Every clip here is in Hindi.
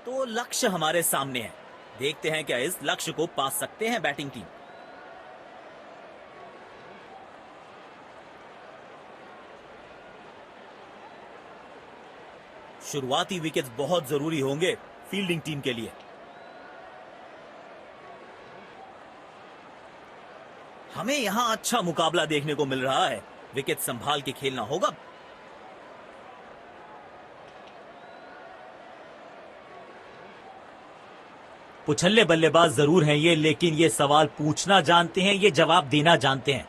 तो लक्ष्य हमारे सामने है। देखते हैं क्या इस लक्ष्य को पा सकते हैं बैटिंग टीम। शुरुआती विकेट्स बहुत जरूरी होंगे फील्डिंग टीम के लिए। हमें यहां अच्छा मुकाबला देखने को मिल रहा है। विकेट संभाल के खेलना होगा। उछल्ले बल्लेबाज जरूर हैं ये, लेकिन ये सवाल पूछना जानते हैं, ये जवाब देना जानते हैं।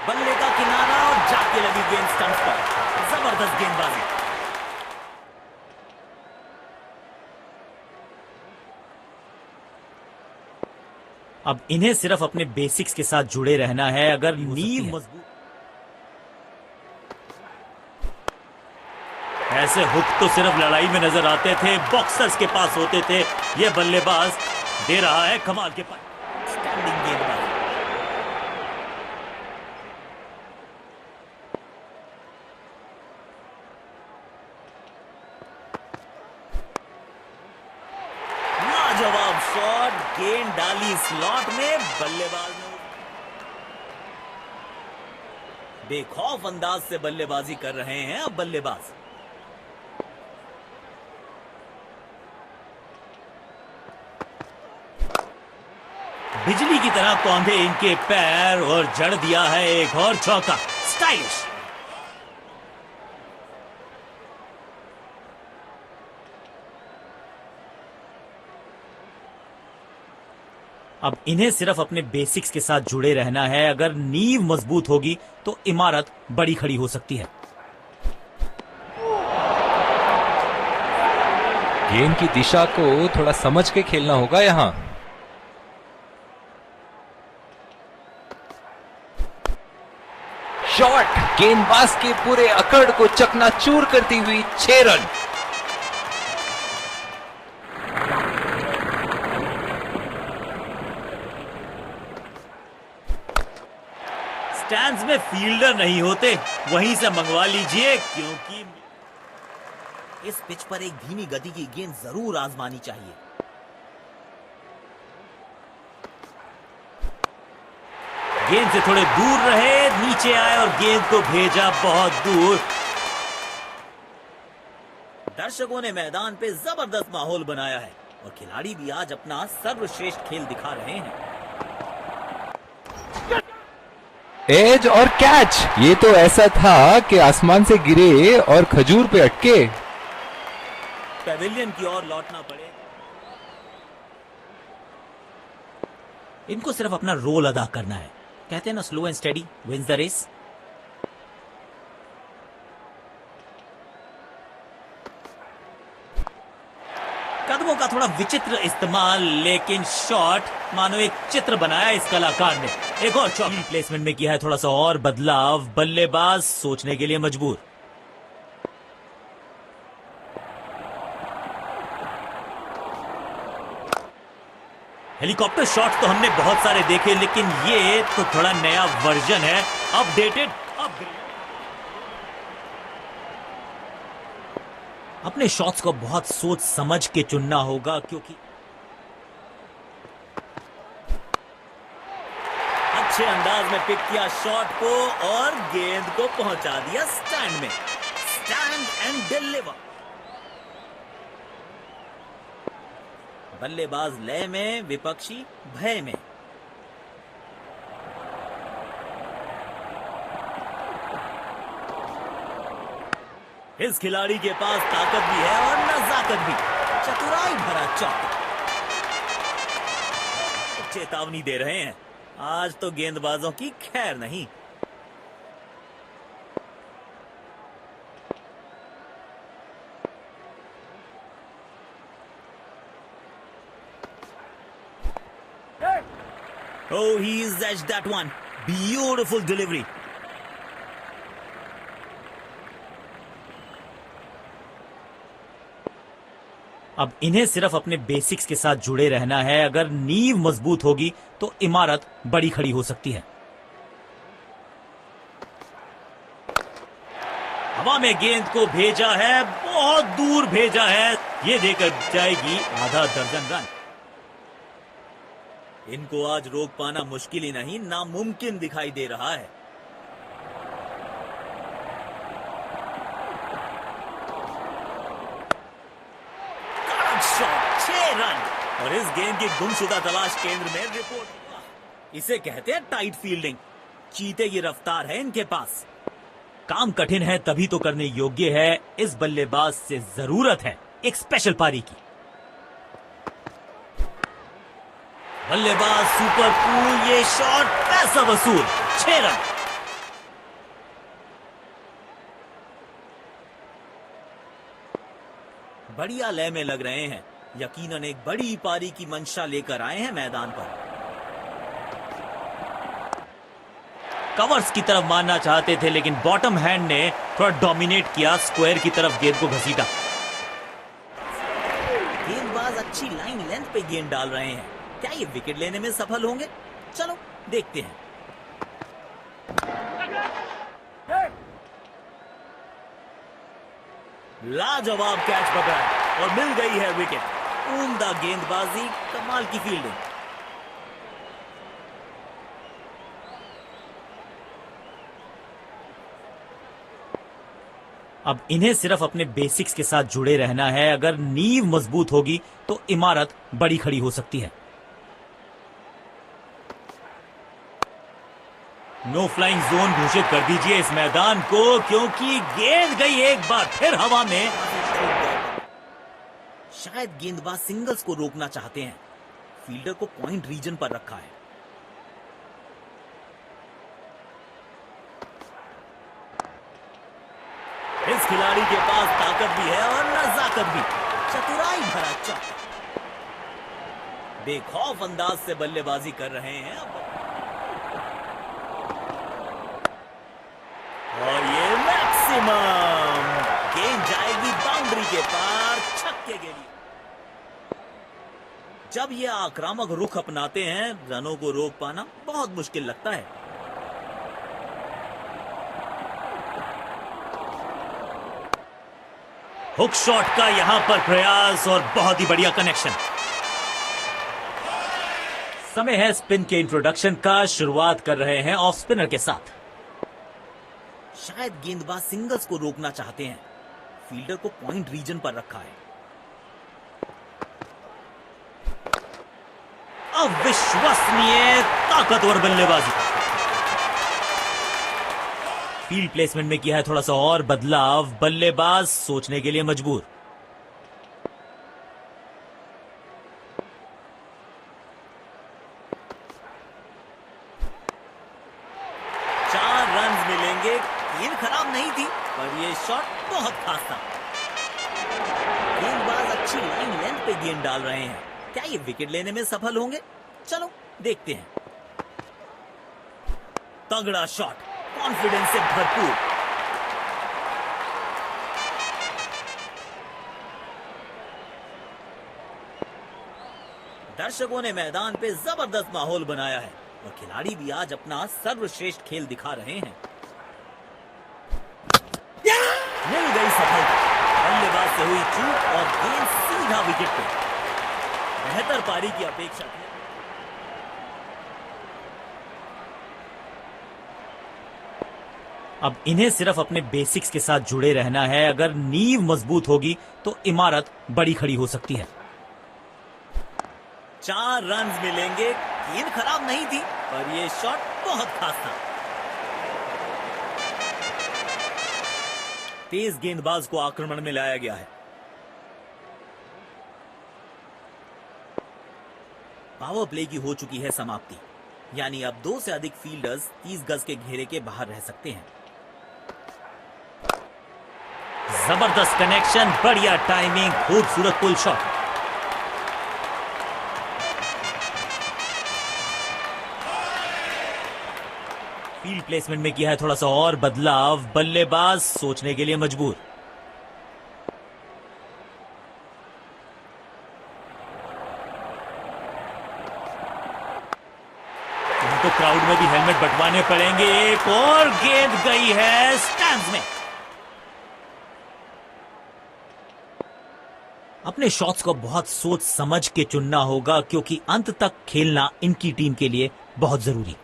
बल्ले का किनारा और जाके लगी गेंद स्टंप पर। जबरदस्त गेंदबाजी। अब इन्हें सिर्फ अपने बेसिक्स के साथ जुड़े रहना है। अगर नींव मजबूत, ऐसे हुक तो सिर्फ लड़ाई में नजर आते थे, बॉक्सर्स के पास होते थे। ये बल्लेबाज दे रहा है कमाल के पास। स्टैंडिंग गेंदबाज। लाजवाब शॉट, गेंद डाली स्लॉट में। बल्लेबाज ने बेखौफ अंदाज से बल्लेबाजी कर रहे हैं अब बल्लेबाज। बिजली की तरह कौंधे इनके पैर और जड़ दिया है एक और चौका। स्टाइलिश। अब इन्हें सिर्फ अपने बेसिक्स के साथ जुड़े रहना है। अगर नींव मजबूत होगी तो इमारत बड़ी खड़ी हो सकती है। गेंद की दिशा को थोड़ा समझ के खेलना होगा यहां। शॉट गेंदबाज के पूरे अकड़ को चकनाचूर करती हुई 6 रन। स्टैंड्स में फील्डर नहीं होते, वहीं से मंगवा लीजिए, क्योंकि इस पिच पर एक धीमी गति की गेंद जरूर आजमानी चाहिए। गेंद से थोड़े दूर रहे, नीचे आए और गेंद को भेजा बहुत दूर। दर्शकों ने मैदान पे जबरदस्त माहौल बनाया है और खिलाड़ी भी आज अपना सर्वश्रेष्ठ खेल दिखा रहे हैं। एज और कैच, ये तो ऐसा था कि आसमान से गिरे और खजूर पे अटके। पैवेलियन की ओर लौटना पड़े। इनको सिर्फ अपना रोल अदा करना है। कहते हैं ना, slow and steady wins the race. कदमों का थोड़ा विचित्र इस्तेमाल, लेकिन शॉट मानो एक चित्र बनाया इस कलाकार ने। एक और चौकी प्लेसमेंट में किया है थोड़ा सा और बदलाव। बल्लेबाज सोचने के लिए मजबूर। हेलीकॉप्टर शॉट तो हमने बहुत सारे देखे, लेकिन ये तो थोड़ा नया वर्जन है, अपडेटेड। अपने शॉट्स को बहुत सोच समझ के चुनना होगा, क्योंकि अच्छे अंदाज में पिक किया शॉट को और गेंद को पहुंचा दिया स्टैंड में। Stand and deliver. बल्लेबाज लय में, विपक्षी भय में। इस खिलाड़ी के पास ताकत भी है और नजाकत भी। चतुराई भरा चौका। चेतावनी दे रहे हैं, आज तो गेंदबाजों की खैर नहीं। Oh, he's edged that one. Beautiful delivery. अब इन्हें सिर्फ अपने बेसिक्स के साथ जुड़े रहना है। अगर नींव मजबूत होगी तो इमारत बड़ी खड़ी हो सकती है। हवा में गेंद को भेजा है, बहुत दूर भेजा है। ये देकर जाएगी आधा दर्जन रन। इनको आज रोक पाना मुश्किल ही नहीं, नामुमकिन दिखाई दे रहा है। Shot, 6 run. और इस गेंद की गुमशुदा तलाश केंद्र में रिपोर्ट। इसे कहते हैं टाइट फील्डिंग। चीते की रफ्तार है इनके पास। काम कठिन है तभी तो करने योग्य है। इस बल्लेबाज से जरूरत है एक स्पेशल पारी की। बल्लेबाज सुपर कूल, ये शॉट पैसा वसूल, 6 रन। बढ़िया लय में लग रहे हैं। यकीनन एक बड़ी पारी की मंशा लेकर आए हैं मैदान पर। कवर्स की तरफ मारना चाहते थे लेकिन बॉटम हैंड ने थोड़ा डोमिनेट किया, स्क्वायर की तरफ गेंद को घसीटा। गेंदबाज अच्छी लाइन लेंथ पे गेंद डाल रहे हैं। क्या ये विकेट लेने में सफल होंगे? चलो देखते हैं। लाजवाब कैच पकड़ा और मिल गई है विकेट। उम्दा गेंदबाजी, कमाल की फील्डिंग। अब इन्हें सिर्फ अपने बेसिक्स के साथ जुड़े रहना है। अगर नींव मजबूत होगी तो इमारत बड़ी खड़ी हो सकती है। नो फ्लाइंग जोन घोषित कर दीजिए इस मैदान को, क्योंकि गेंद गई एक बार फिर हवा में। शायद गेंदबाज सिंगल्स को रोकना चाहते हैं। फील्डर को पॉइंट रीजन पर रखा है। इस खिलाड़ी के पास ताकत भी है और नजाकत भी। चतुराई भरा चौका। बेखौफ अंदाज से बल्लेबाजी कर रहे हैं और ये मैक्सिमम। गेंद जाएगी बाउंड्री के पार, छक्के के लिए। जब ये आक्रामक रुख अपनाते हैं, रनों को रोक पाना बहुत मुश्किल लगता है। हुक शॉट का यहां पर प्रयास और बहुत ही बढ़िया कनेक्शन। समय है स्पिन के इंट्रोडक्शन का। शुरुआत कर रहे हैं ऑफ स्पिनर के साथ। शायद गेंदबाज सिंगल्स को रोकना चाहते हैं। फील्डर को पॉइंट रीजन पर रखा है। अविश्वसनीय ताकतवर बल्लेबाजी। फील्ड प्लेसमेंट में किया है थोड़ा सा और बदलाव। बल्लेबाज सोचने के लिए मजबूर। गेंद खराब नहीं थी पर यह शॉट बहुत खास था। गेंदबाज अच्छी लाइन लेंथ पे गेंद डाल रहे हैं। क्या ये विकेट लेने में सफल होंगे? चलो देखते हैं। तगड़ा शॉट, कॉन्फिडेंस से भरपूर। दर्शकों ने मैदान पे जबरदस्त माहौल बनाया है और खिलाड़ी भी आज अपना सर्वश्रेष्ठ खेल दिखा रहे हैं। मिल गई सफलता। बल्लेबाज से हुई चूक और गेंद सीधा विकेट पे। बेहतर पारी की अपेक्षा थी। अब इन्हें सिर्फ अपने बेसिक्स के साथ जुड़े रहना है। अगर नींव मजबूत होगी तो इमारत बड़ी खड़ी हो सकती है। 4 रन मिलेंगे। गेंद खराब नहीं थी पर यह शॉट बहुत खास था। तेज गेंदबाज को आक्रमण में लाया गया है। पावर प्ले की हो चुकी है समाप्ति, यानी अब 2 से अधिक फील्डर्स 30 गज के घेरे के बाहर रह सकते हैं। जबरदस्त कनेक्शन, बढ़िया टाइमिंग, खूबसूरत पुल शॉट। फील्ड प्लेसमेंट में किया है थोड़ा सा और बदलाव। बल्लेबाज सोचने के लिए मजबूर। बंटवाने पड़ेंगे। एक और गेंद गई है स्टैंड्स में। अपने शॉट्स को बहुत सोच समझ के चुनना होगा, क्योंकि अंत तक खेलना इनकी टीम के लिए बहुत जरूरी।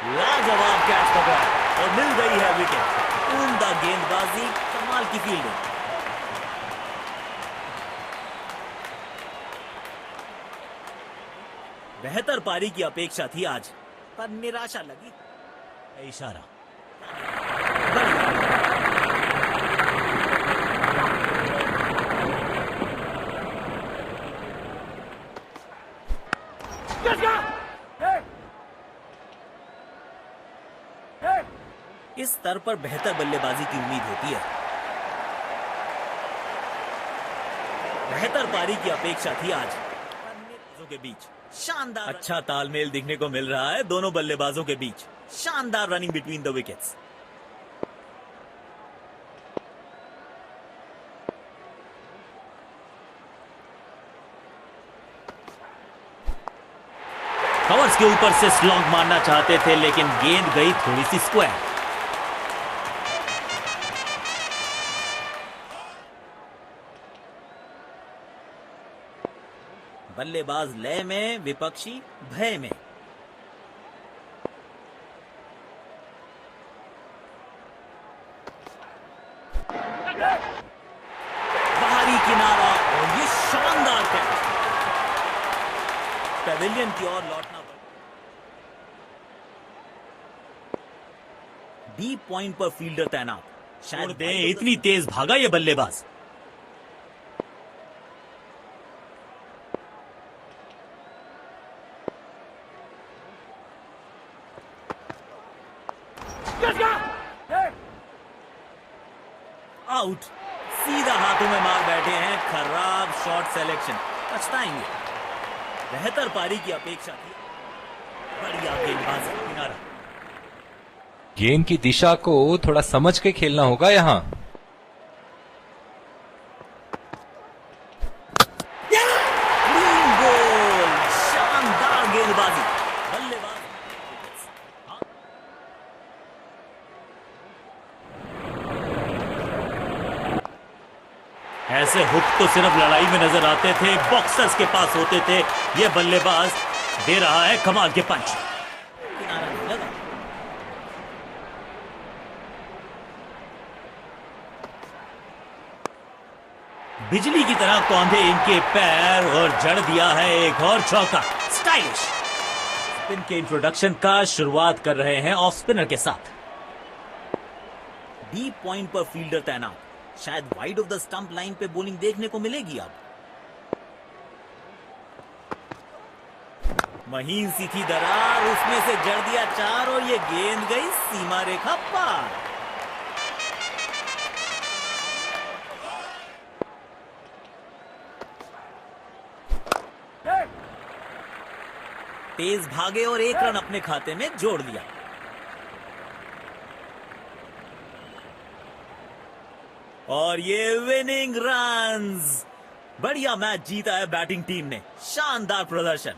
लाजवाब कैच पकड़ा और मिल गई है विकेट। उम्दा गेंदबाजी, कमाल की फील्डिंग। बेहतर पारी की अपेक्षा थी आज, पर निराशा लगी। इशारा इस स्तर पर बेहतर बल्लेबाजी की उम्मीद होती है। बेहतर पारी की अपेक्षा थी आज के बीच। शानदार अच्छा तालमेल दिखने को मिल रहा है दोनों बल्लेबाजों के बीच। शानदार running between the wickets. Covers के ऊपर से स्लॉग मारना चाहते थे, लेकिन गेंद गई थोड़ी सी स्क्वायर। बल्लेबाज लय में, विपक्षी भय में। बाहरी किनारा और ये शानदार कैच। पेविलियन की ओर लौटना पड़ा। डीप पॉइंट पर फील्डर तैनात। शायद दे, इतनी तेज भागा ये बल्लेबाज। आउट। सीधा हाथों में मार बैठे हैं। खराब शॉट सिलेक्शन, पछताएंगे। बेहतर पारी की अपेक्षा थी। बढ़िया गेंदबाजी, किनारा। गेंद की दिशा को थोड़ा समझ के खेलना होगा यहाँ। क्लीन गोल। शानदार गेंदबाजी। बल्लेबाज ऐसे हुक तो सिर्फ लड़ाई में नजर आते थे, बॉक्सर्स के पास होते थे। ये बल्लेबाज दे रहा है कमाल के पंच। किनारा नहीं लगा। बिजली की तरह कौंधे इनके पैर और जड़ दिया है एक और चौका। स्टाइलिश स्पिन के इंट्रोडक्शन का शुरुआत कर रहे हैं ऑफ स्पिनर के साथ। डीप पॉइंट पर फील्डर तैनात। शायद wide of the stump line पे बॉलिंग देखने को मिलेगी अब। महीन सी थी दरार, उसमें से जड़ दिया चार और ये गेंद गई सीमा रेखा पार। तेज भागे और एक रन अपने खाते में जोड़ लिया। और ये विनिंग रन्स। बढ़िया मैच जीता है बैटिंग टीम ने। शानदार प्रदर्शन।